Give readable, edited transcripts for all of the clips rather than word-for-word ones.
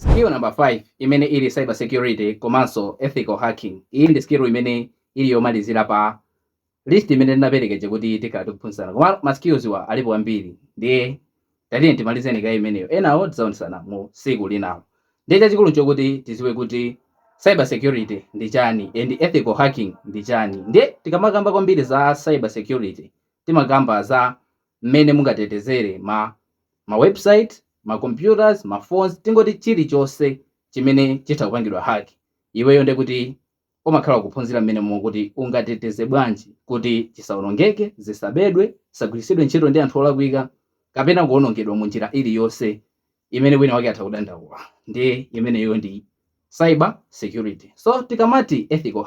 Skill number 5 imene ili cyber security komanso ethical hacking. Iyi ndi skill imene ili yomalizira pa list imene ndinapereka kuti tikhala tikuphunzana. Koma ma skills wa alipo ambiri. Ndiye tatiye timalizeni kayi imeneyo. Enawo tidzaonesana mu siku linalo. Ndiye chachikulu chokuti tiziwe kuti cyber security ndi chani and ethical hacking ndi chani. Ndiye tikamakamba kwambiri za cyber security timakamba za mmene mungatetezere ma website, ma computers, ma phones, tingoti chilichonse chimene chitha kupangidwa hack. Iweyo ndi kuti umakhala kuphunzira mmene kuti ungateteze bwanji kuti chisawonongeke, zisabedwe, sagwiritsidwe ntchito ndi anthu olakwika kapena kuwonongedwa mu njira iliyonse imene wina wake atha kudandaula. Ndiye imeneyo ndi cyber security. So tikamati ethical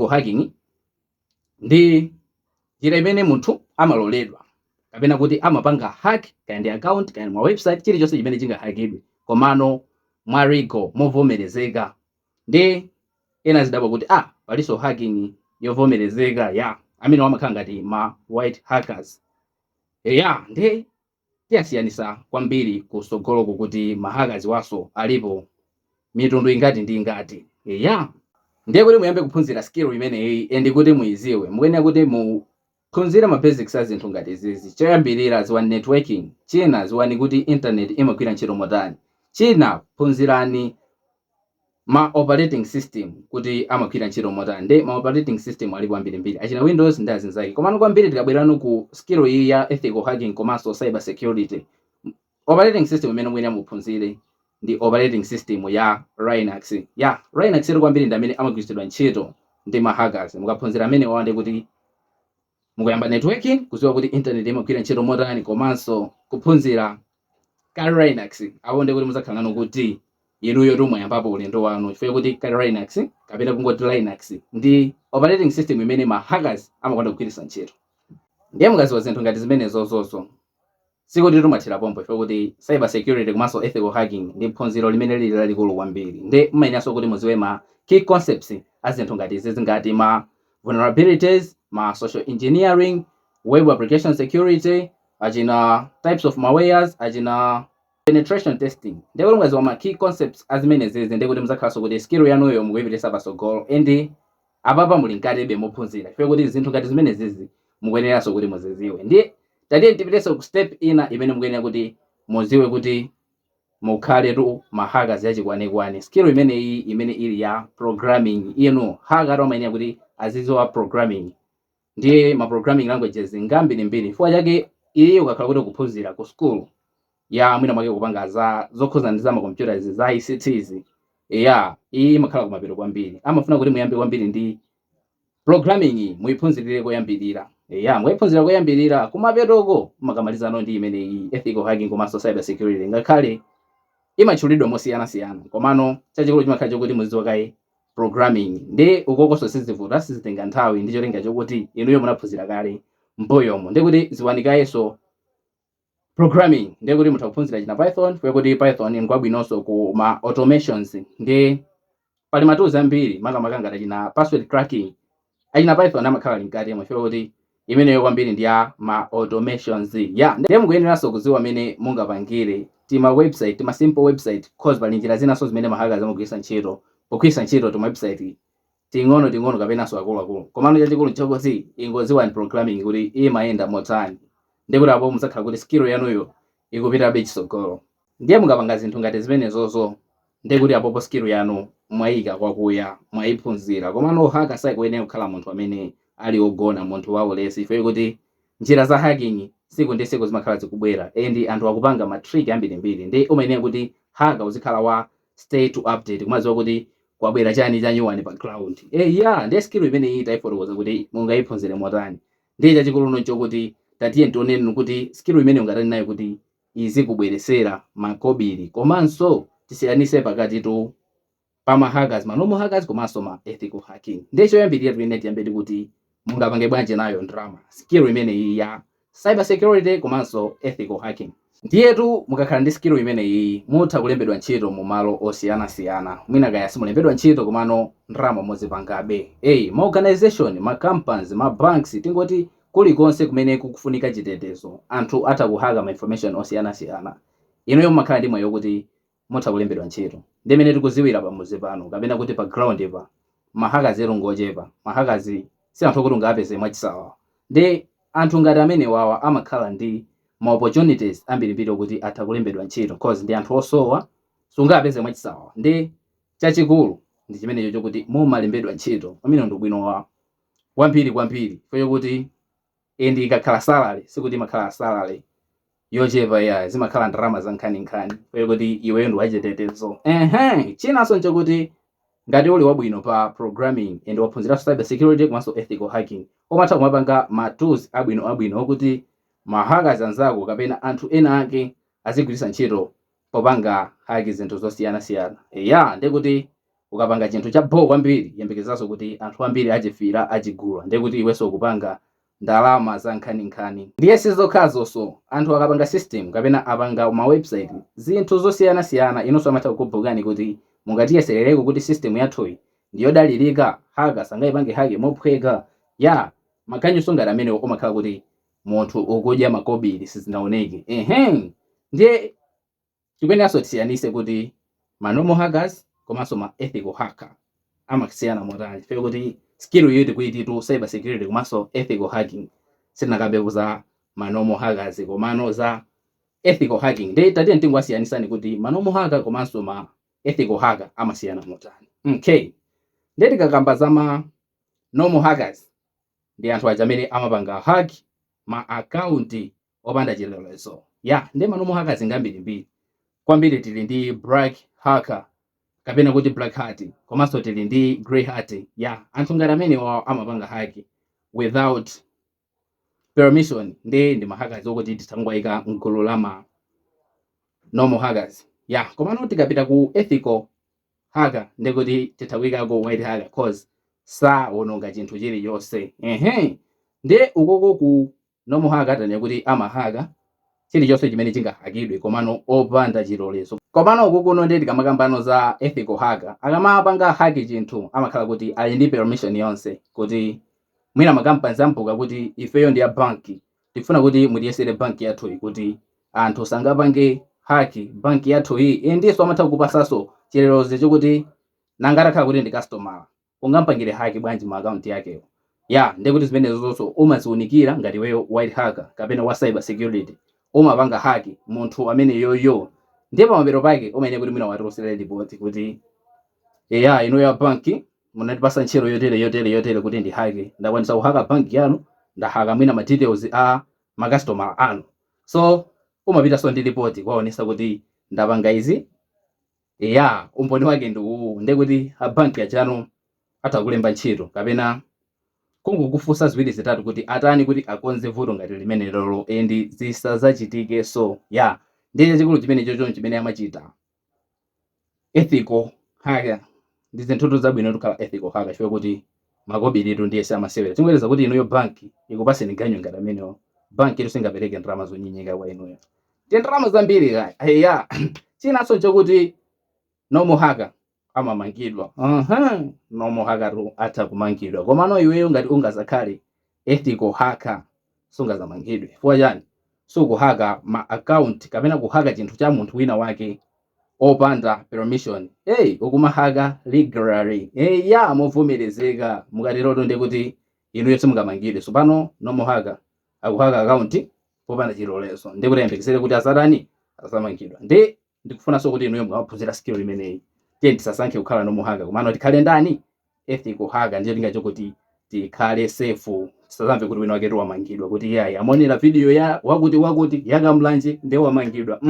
hacking ndi njira imene munthu amaloledwa kapena kuti amapanga hack kaya ndi account kaya mwa website chilichonse chimene chingahakidwe komano mwa legal movomerezeka. Ndi ena zidabwa kuti paliso hacking yovomerezeka amene wamakhala ngati ma white hackers. Ndi tiyasiyanisa kwambiri kusogoloko kuti ma hackers waso alipo mitundu ingati ndi ingati. Ndiye kuti muyambe kuphunzira skill imeneyi endi kuti muyiziwe mukuyenera kuti muphunzira ma basics a zinthu ngati izizi. Choyambirira ziwani networking, china ziwani kuti internet imagwira ntchito motani, china phunzirani ma operating system kuti amagwira ntchito motani. Ndi ma operating system alipo ambirimbiri achina Windows ndi azinzake. Komano kwambiri tikabwerano ku skill iyi ya ethical hacking komanso cyber security, operating system imene mukuyenera muphunzire ndi operating system ya Linux. Linux iri kwambiri ndi amene amagwiritsidwa ntchito ndi ma hackers. Mukaphunzira amene wawande kuti mukuyamba networking, kuziwa kuti internet imagwira ntchito motani komanso kuphunzira ka Linux awonde kuti muzakhala nanu kuti inuyo mwayambapo ulendo wanu chifukwa kuti ka Linux kapena kungoti Linux ndi operating system imene ma hackers amakonda kugwiritsa ntchito. Ndiye mukaziwa zinthu ngati zimenezo zonso sikuti tumathira pompo chifukwa kuti cyber security komanso ethical hacking ndi phunziro limene lili lalikulu kwambiri. Ndi mmayenanso kuti muziwe ma key concepts a zinthu ngati izi ngati ma vulnerabilities, ma social engineering, web application security, achina types of malwares, achina penetration testing. Ndiye kuti mukaziwa ma key concepts azimene zizi ndiye kuti muzakhalanso kuti skill yanuyo mukuyipitisa pasogolo and apapa muli nkatebe mophunzira chifukwa kuti zinthu ngati zimene zizi mukuyeneranso kuti muziziwe. Ndiye tatiye tipiteso ku step ina imene mukuyenera kuti muziwe kuti mukhale tu ma hackers yachikwanekwane. Skill imene ili ya programming. Hacker amayenera kuti aziziwa programming. Ndiye ma programming languages ngambirimbiri chifukwa chake iyo ukakhala kuti kuphunzira ku school mwina mwake kupanga za zokhuza ndi za ma computers za ICTs iyi imakhala kumapeto kwambiri. Amafuna kuti muyambe kwambiri ndi programming muyiphunzirire koyambirira. Mwayiphunzira koyambirira kumapetoko mukamalizano ndi imene iyi ethical hacking komanso cyber security ngakhale imatchulidwa mosiyanasiyana komano chachikulu chimakhala chokuti muzidziwa kaye programming. Ndi ukokoso sizivuta sizitenga nthawi ndi cholinga chokuti inuyo munaphunzira kale mboyomo. Ndi kuti ziwanikayeso programming ndi kuti mutha kuphunzira china Python chifukwa kuti Python ngwabwinonso ku ma automations. Ndi pali ma tools ambiri makamaka ngati china password cracking achina Python amakhala linkati yomwe chifukwa kuti imeneyo kwambiri ndi ya ma automations. Ndiye mukuyeneranso kuziwa amene mungapangire tima website, tima simple website cause pali njira zinaso zimene ma hackers amagwiritsa ntchito pogwiritsa ntchito tima website ting'ono kapenanso akuluakulu. Komano chachikulu chokuti ingoziwa ni programming kuti imayenda motani. Ndiye kuti apo muzakhala kuti skill yanuyo ikupitabe chisogolo. Ndiye mukapanga zinthu ngati zimenezozo ndiye kuti apopo skill yanu mwayika kwakuya mwayiphunzira. Komano hacker saikuyenera kukhala munthu amene ali ogona, munthu waulesi chifukwa kuti njira za hacking siku ndi siku zimakhala zikubwera and anthu akupanga ma trick ambirimbiri. Ndi umayenera kuti hacker uzikhala wa stay to update kumaziwa kuti kwabwera chani chanyuwani pa ground. Ndiye skill imene iyi tayifotokoza kuti mungayiphunzire motani. Ndiye chachikulu chokuti tatiye tioneni kuti skill imene ungatani nayo kuti izikubweresera makobiri komanso tisiyanise pakati tu pama hackers, ma normal hackers komanso ma ethical hacking. Ndiye choyambirira twine tiyambedi kuti mungapange bwanji nayo drama skill imene iyi ya cyber security komanso ethical hacking. Ndiyetu mukakhala ndi skill imene iyi mutha kulembedwa ntchito mu malo osiyanasiyana. Mwina kaya simulembedwa ntchito komano drama mozipangabe. Ma organization, ma companies, ma banks tingoti kulikonse kumene kukufunika chitetezo anthu atha kuhaka ma information osiyanasiyana. Inuyo mumakhala ndi mwayo kuti mutha kulembedwa ntchito. Ndi imene tikuziwira pamuzi pano kapena kuti pa ground pa mahakazi ngochepa. Mahakazi si anthu kuti ungapeze mwachisawawa. Ndi anthu ngati amene wawa amakhala ndi ma opportunities ambirimbiri kuti atha kulembedwa ntchito cause ndi anthu osowa sungapeze mwachisawawa. Ndi chachikulu ndi chimenecho chokuti mumalembedwa ntchito pamene ndi bwino wa kwambiri chifukwa kuti ndi ikakhala salary sikuti imakhala salary yochepa ya zimakhala ndalama za nkhani chifukwa kuti iweyo ndi wachitetezo. Chinanso nchokuti ngati uli wabwino pa programming and waphunzira cyber security komanso ethical hacking umatha kumapanga ma tools abwino okuti mahakazi anzako kapena anthu ena ake azigwiritsa ntchito popanga haki zinthu zosiyana. Ndikuti ukapanga chinthu cha boo kwambiri yembekezanso kuti anthu ambiri achifira achigula. Ndikuti iwenso ukupanga ndalama za nkhani. Ndiye sizokhazo anthu akapanga system kapena apanga ma website zinthu zosiyana inonso amatha kukubhukani kuti mungatiyeserereko kuti system yathuyi ndiyodalirika haka sangayipange haki mophweka. Maganyu ngati amene umakhala kuti munthu ukudya makobiri sizinaoneke. Ndiye chikweneranso tisiyanise kuti ma normal hackers komanso ma ethical hacker amakisiyana motani chifukwa kuti skill iyo tikuititu cyber security komanso ethical hacking sitinakabe za ma normal hackers komano za ethical hacking. Ndi tatiye tingwasiyanisani kuti ma normal hacker komanso ma ethical hacker amasiyana motani. Ndi tikakamba za ma normal hackers ndi anthu aja amene amapanga hack ma account opanda chilolezo. Ndi ma normal hackers ngambirimbiri kwambiri tili ndi black hacker kapena kuti black hat komanso tili ndi grey hat. Anthu ngati amene amapanga hack without permission ndi mahackers okuti titangwaika mgulu la ma normal hackers. Komano tikapita ku ethical hacker ndikuti tithawika ku white hacker cause saononga chinthu chiliyonse. Ndi ukoko ku normal hacker tani kuti amahaka chilichonse chimene chingahakidwe komano opanda chilolezo. Komano ukukuno ndi tikamakambano za ethical hacker akamapanga haki chinthu amakhala kuti ali ndi permission yonse kuti mwina makampani ampuka kuti ifeyo ndi ya banki tifuna kuti mutiyesere banki yathu kuti anthu sangapange haki banki yathu iyi. Ndiso amatha kukupasaso chilolezo chokuti nangatakhala kuti ndi customer ungampangire haki bwanji ma account yakeyo. Ndikuti zimenezo zonso umaziunikira ngati weyo white hacker kapena wa cyber security umapanga haki munthu amene yoyo ndipo pamapero pake umayenera kuti mwina watirosera report kuti ino ya banki munatipasa ntchito yotere kuti ndi haki ndakwanisa kuhaka banki yanu ndahaka mwina ma details a ma customer anu. So umapita so ndi report kwaonesa kuti ndapanga izi. Umboni wake ndi uwu ndikuti a banki yachanu atakulemba ntchito kapena kungukufusa ziwiri zitatu kuti atani kuti akonze vuto ngati limene lolo ndi zisazachitike. So ndiye chikulu chimene chocho chimene amachita ethical hacker ndi zinthu zabwino tukhala ethical hacker chifukwa kuti makobiritu ndiye samasewera. Tingweleza kuti inuyo banki ikupaseni ganyo ngati amene banki isingapereke ndalama zonyinyika kwa inuyo ndi ndalama zambiri kaya. Chinanso chokuti normal hacker amamangidwa. Normal hacker atha kumangidwa komano iweyo ngati ungazakhale ethical hacker sungazamangidwe. Chifukwa chani? Sukuhaka ma account kapena kuhaka chinthu cha munthu wina wake opanda permission. Ukumahaka legally. Movomerezeka mukatiroto ndikuti inuyo simungamangidwe. So pano normal hacker akuhaka account popanda chilolezo ndikuti ayembekesere kuti asatani asamangidwa. Ndikufuna so kuti inuyo mukaphunzira skill limeneyi tisasankhe kukhala normal hacker komano tikhale ndani ethical hacker. Ndiyo linga chokuti tikhale safe tisazamve kuti wina wake wamangidwa kuti amonera video ya wakuti yakamlanje ndiye wamangidwa.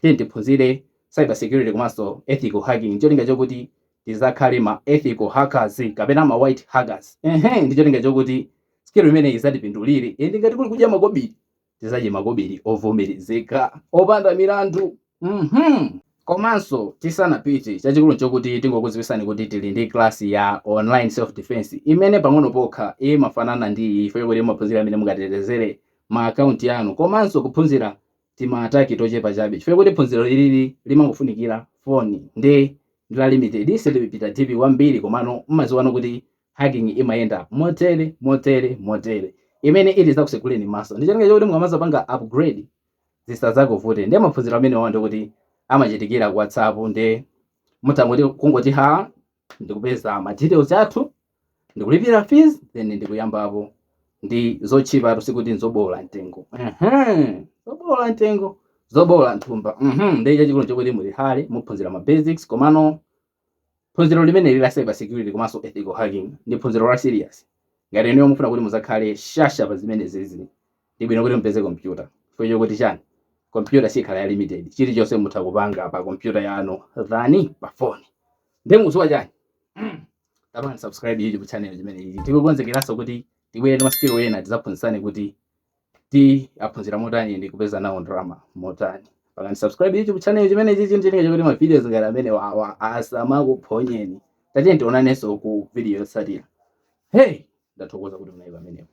Tiphunzire cyber security komanso ethical hacking. Ndiyo linga chokuti tizakhale ma ethical hackers kapena ma white hackers. Ndiyo linga chokuti skill imeneyi izatipindulire ngati kuli kudya makobiri tizadye makobiri ovomerezeka opanda milandu. Komanso tisanapite chachikulu chokuti tingokuziwisani kuti tili ndi class ya online self defense imene pang'ono pokha imafanana ndi ife kuti muphunzira amene mukatetezere ma account yanu komanso kuphunzira tima ataki tochepa chabe chifukwa kuti phunziro ilili limangofunikira phone ndi la limited silipita TV kwambiri komano mmaziwano kuti hacking imayenda motere imene ili zakusekuleni maso. Ndi chanike chokuti mukamaza panga upgrade zisazakuvute ndi maphunziro amene wawanda kuti amachitikira ku WhatsApp nde mutangoti kungoti ha ndikupeza ma details athu ndikulipira fees then ndikuyambapo ndi zochipa sikuti nzobola mtengo zobola mtengo zobola nthumba ndi chachikulu chokuti muli hali muphunzira ma basics komano phunziro limene la cyber security komanso ethical hacking ndi phunziro la serious ngati eniyo mufuna kuti muzakhale shasha pa zimene zizi ndi bwino kuti mpeze computer chifukwa kuti chani computer sikhala ya limited chilichonse mutha kupanga pa computer yanu than pa phone ndi muzuwa chani tapani subscribe YouTube channel chimene ichi tikukonzekeranso kuti tibwere ndi maskill ena tizaphunzitsane kuti aphunzira motani ndi kupeza nawo drama motani. Pakani subscribe YouTube channel chimene ichi ndinenge chokuti ma videos ngati amene wawa asamakuphonyeni. Tatiye tionanenso ku video yotsatira. Hey, ndathokoza kuti munaiva amenepo.